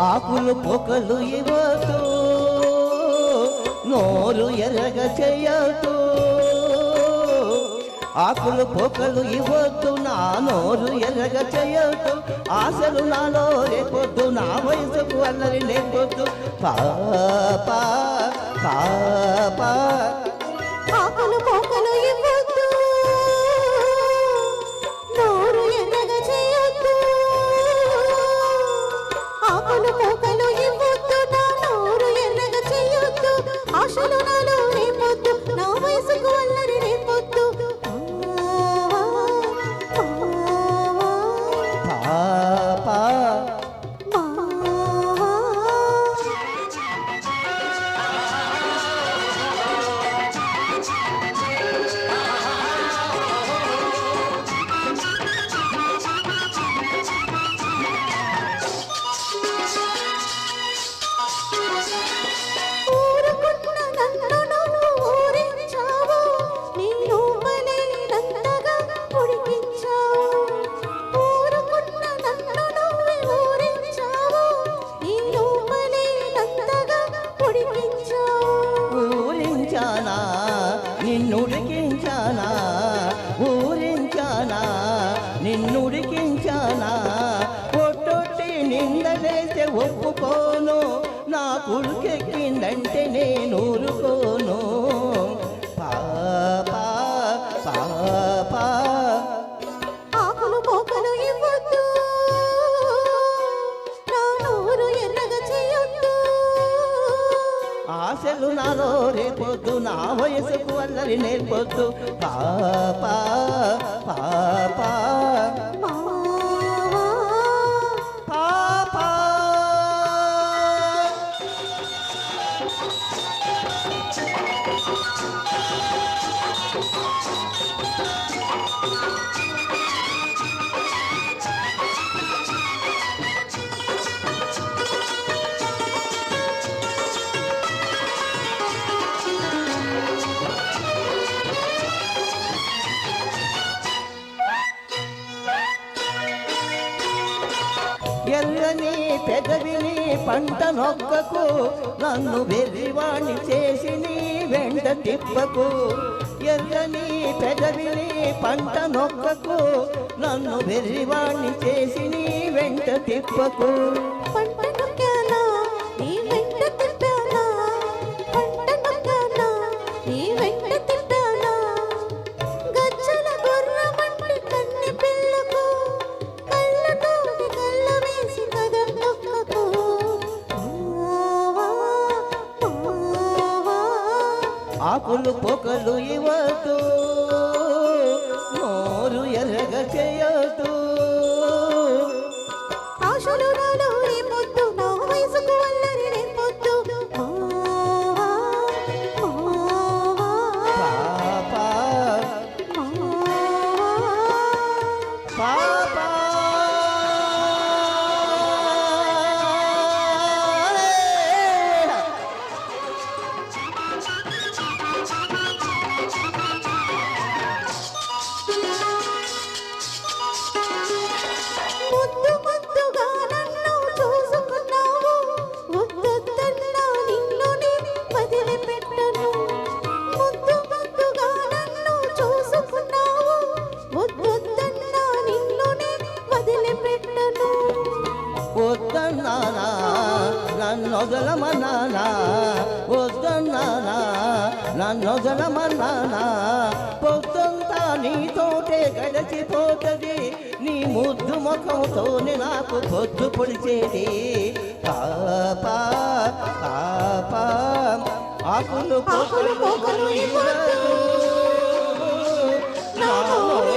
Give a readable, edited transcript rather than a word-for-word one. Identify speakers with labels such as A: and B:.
A: ఆకులు పొకలు ఇవ్వతూ నోరు ఎరగ చేయతూ ఆకులు పొకలు ఇవ్వద్దు నా నోరు ఎరగ చేయొద్దు ఆశలు నాలో రేపొద్దు నా వయసుకు అల్లరి లేకొద్దు పాపా పాపా
B: ఆకులు పొకలు ఇవ్వద్దు నోరు ఎరగ చేయొద్దు ఆకులు పొకలు ఇవ్వద్దు నా నోరు ఎరగ చేయొద్దు ఆశలు నాలో రేపొద్దు నా వయసుకు అల్లరి రేపొద్దు
A: పాపా నిన్నుడికించానా ఊరించానా నిన్నుడికించానా పొట్టొట్టి నిందలేస్తే ఒప్పుకోను నా కుడికెక్కిందంటే నేను ఊరుకోను పాపా పాపా
B: ఆకులు పొకలు ఇవ్వద్దు నా నోరు ఎర్రగ చేయొద్దు
A: ఆశలు నాలో రేపొద్దు నా వయసుకు అల్లరి నేర్పొద్దు పాపా పాపా పాపా ఎర్రని పెదవిని పంట నొక్కకు నన్ను వెర్రివాణ్ణి చేసి నీ వెంట తిప్పకు ఎర్రని పెదవిని పంట నొక్కకు నన్ను వెర్రివాణ్ణి చేసి నీ వెంట తిప్పకు
B: పంట నొక్కానా నీ వెంట తిప్పానా పంట నొక్కానా నీ వెంట తిప్పానా గజ్జల గుర్రమంటి కన్ని పిల్లకు కళ్ళతోటి కళ్ళ వేసి కదం నొక్కకు
A: ఆకులు పొకలు ఇవ్వదు నోరు ఎరగ చేయదు
B: ఆశలు నాలో రేపొద్దు నా వయసుకు అల్లరి రేపొద్దు
A: పాపా పాపా
B: ముద్దు ముద్దుగా నన్ను చూసుకున్నావు ముద్దొద్దన్నా నిన్ను నేను వదిలిపెట్టను ముద్దు ముద్దుగా నన్ను చూసుకున్నావు ముద్దొద్దన్నా నిన్ను నేను వదిలిపెట్టను
A: వద్దన్నానా నన్నొదలమన్నానా వద్దన్నానా నన్నొదలమన్నానా పొద్దంతా నీతోటే గడిచిపోతుంది నీ ముద్దు ముఖంతోనే నాకు పొద్దు పొడిచేది పాపా పాపా ఆకులు
B: ఆకులు పోకలు ఇవ్వద్దు.
A: నా నోరు